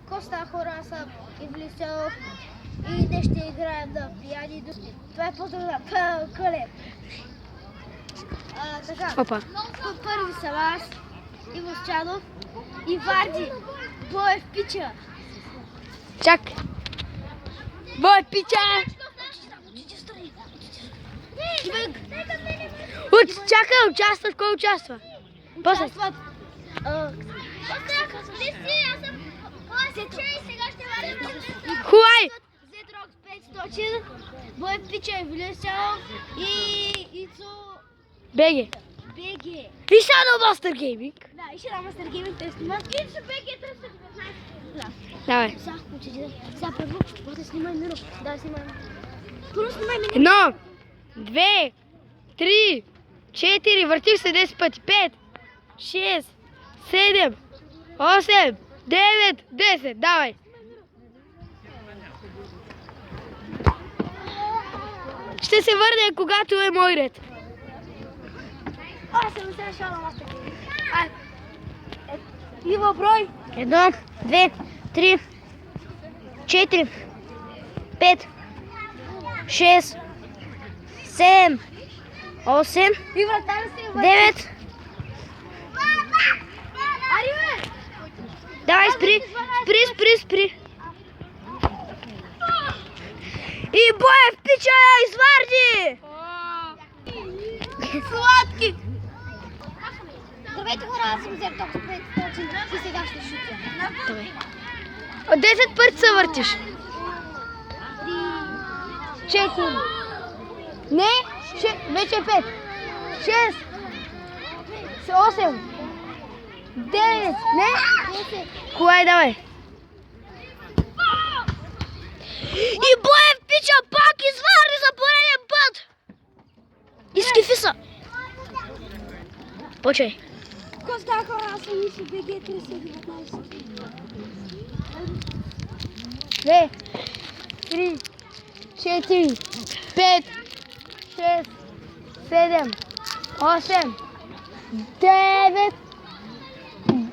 Коста хора, аз съм Ивлисов и днес ще играем на пияни дуски. Това е по-добра Колеб. Така, Опа. първи съм аз, Иво Счанов и Варди, Боев Пича. Чак. Бой, пича! Чакай, участват, кой участва? После. Участват. Хуай! Зедрок 500, Боев Пича, Ивлисов и Ицо Беги. БГ. И сега на Мастер Гейминг. Да, и ще дам Мастер Гейминг, те снимат. Ицо БГ 319. Да. Давай. Сега първо, да снимай Миро. Да, снимай. Първо снимай Миро. Едно, две, три, четири, въртих се 10 пъти. 5, 6, 7, 8, 9, 10. Давай. Ще се върне, когато е мой ред. Аз съм сега шала Мастер Гейминг. Иво, брой. 1, 2, 3, 4, 5, 6, 7, 8, И врата ли се 9. Ари, бе! Давай, спри. И Боев Пича изварди! Сладки! Здравейте хора, аз съм Зерток 500 и сега ще шутя. Давай. От 10 пъти се въртиш. 4. Не, вече 5. 6. 8. 9. Не. 10. Кое, давай. И Боев Пича пак извари за пореден път. Изкифи са. Почай. Коста хора, аз съм Ицо БГ 319. 2, 3, 4, 5, 6, 7, 8, 9,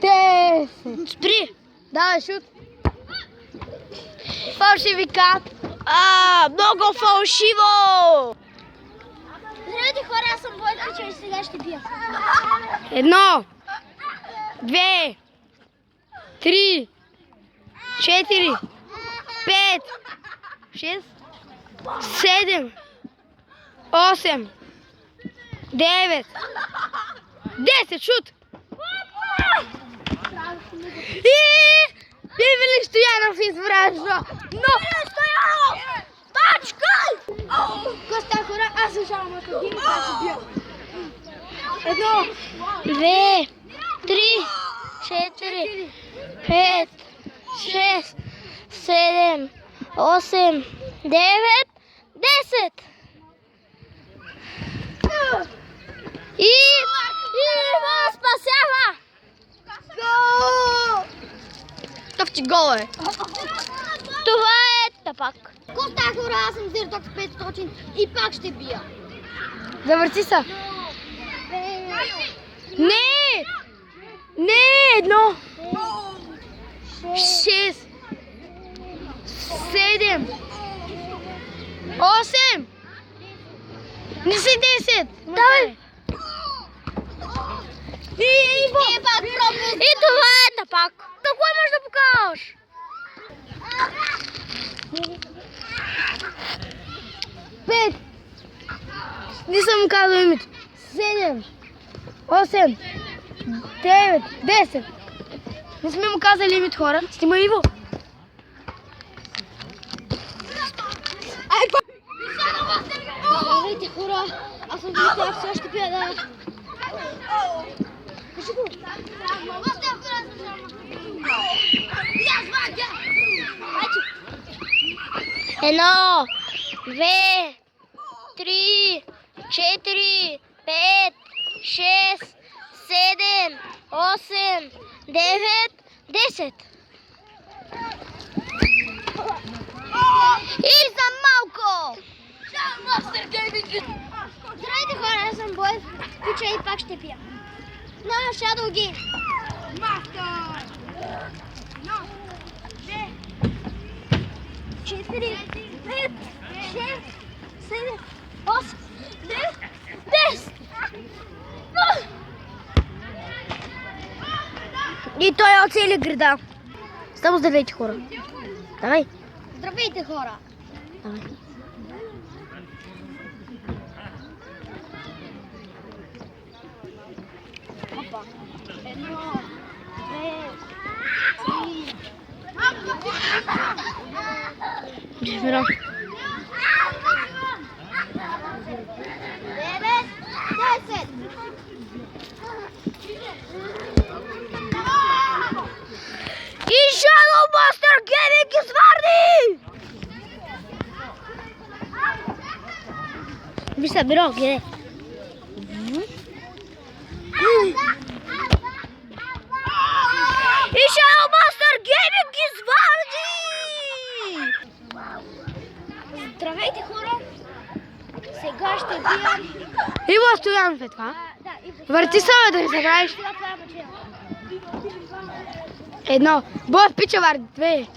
10. Спри! Давай, шут. Фалшивикат. Много фалшиво! Здравейте хора, аз съм Боев Пича и сега ще бия. 1, 2, 3, 4, 5, 6, 7, 8, 9, 10, шут! И Вили Стоянов извражда! Но! Стоянов! Тачкай! Коста хора, аз съм шала Мастер Гейминг, аз ще бия. 1, 2, 3, 4, 5, 6, 7, 8, 9, 10. И Иво спасява! Гол! Такъв ти гол е. Това е тапак. Коста хора, аз съм Зерток 500 и пак ще бия. Завърти се. Не! Не, едно. 6, 7, 8. Не си 10. Давай. И това е тапак. Какво можеш да покажеш? 5. Не съм казал името. 7, 8, 9, 10. Не сме му казали името, хора. Снимай Иво. Здравейте хора, аз съм Ивлисов, сега ще бия да... Кажи го! Едно, две, три, 4, 5, 6, 7, 8, 9, 10. И за малко! Здравейте хора, аз съм Боев Пича и пак ще пия. На Shadow Game. 4, 5, 6, 7, 8, 9, 10. И той оцели града. Само здравейте, хора. Давай. Здравейте, хора! Давай. Опа. 1, 2, 3. Дежмирам. 9, 10. И Shadow Master Gaming изварни! Виж са, бюро, гледай. И Shadow Master Gaming изварни! Здравейте, хора! Сега ще бием... Иво Стоянов е това. Да, и Върти се, бе, да не забравиш. сега това е мъчено. 1, Бос пича варди, 2,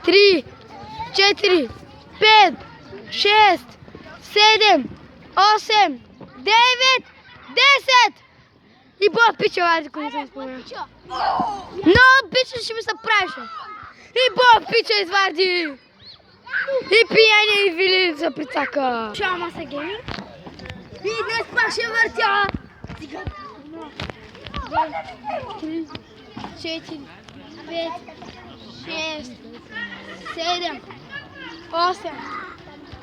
3, 4, 5, 6, 7, 8, 9, 10. И Бос пича варди, ако не съм спомена. Но пича ще ми се правише. И Бос пича изварди. И пияния и Вили се прицака. Чао, Маса Гейминг. И днес пак ще въртя. 3, 4, 5, 6, 7, 8,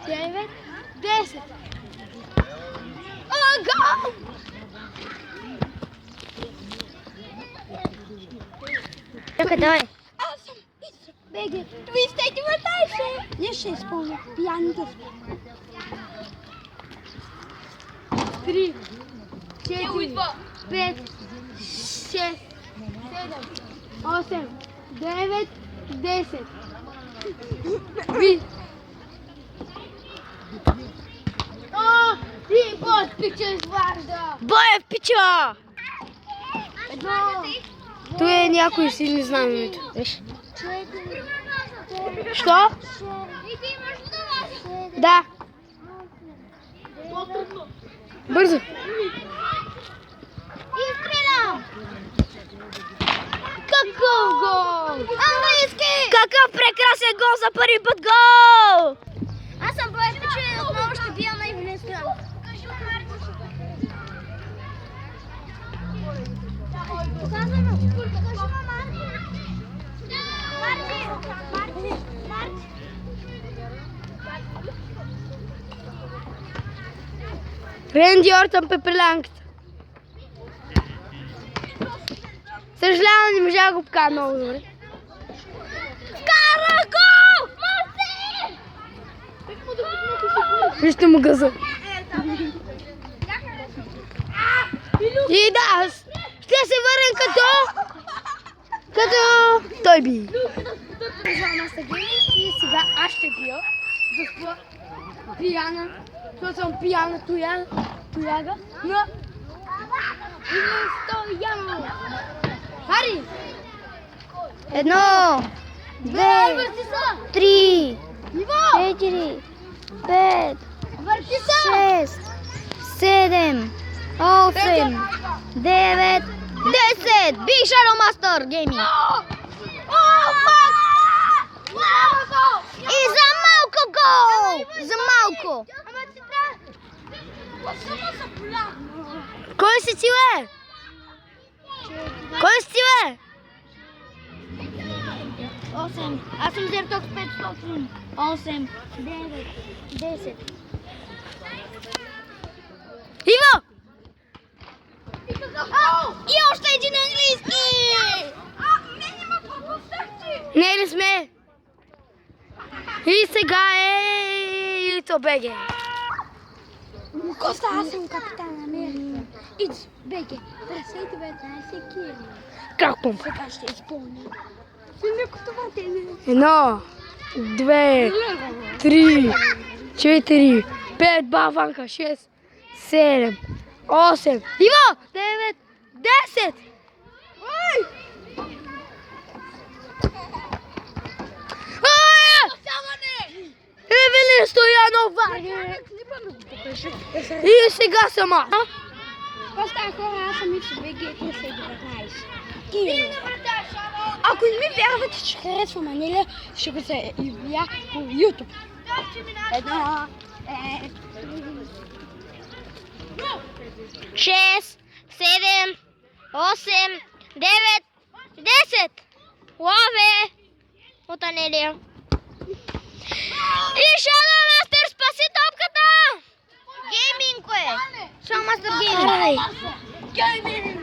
9, 10. Ага! Чакай, давай. Аз съм Беги. Вие стейте въртайше. Не ще изпълня пияните. 3, 4, 5, 6, 7, 8, 9, 10. Ви. О, и Бос пича изважда. Боев пича! Той е някой си, не знам името. Виж. Що? Да. Бързо. Изстрелям. Какъв гол! Английски. Какъв прекрасен гол за първи път гол! Аз съм Боев пича и отново ще бия на Ивелин Стоянов. Показвай ме. Кажи ме, Марти. Ренди Ортън пепелянката. Съжалявам, не можа да го покажа много добре. Вкара гол! Марти! Вижте му гъза. И да, ще се върнем като той би. И сега аз ще бия. Защо пияна, защото съм пияна тояга на Ивелин Стоянов. Хари! 1, 2, 3, 4, 5, 6, 7, 8, 9, 10. Big Shadow Master Gaming. И за малко гол! За малко! Кой си ти, бе? Кой си ти, бе? 8. Аз съм Зерток 500. 8, 9, 10. Иво! И още един английски! Не ли сме? И сега е Ито Беге. Коста, аз съм капитан Америка. Ич, Беге, трасете 19 кили. Как пум? Сега ще изпълня. 1, 2, 3, 4, 5, баванка, 6, 7, 8, Иво! 9, 10! Ой! Ой! И сега съм аз. Какво става хора? Аз съм Иксо БГ 319. Ако не ми вярвате, че харесвам Анелия, ще го се явя по YouTube. 6, 7, 8, 9, 10. Лаве от Анелия. И Shadow Master спаси топката! Гейминг е! Shadow Master Гейминг.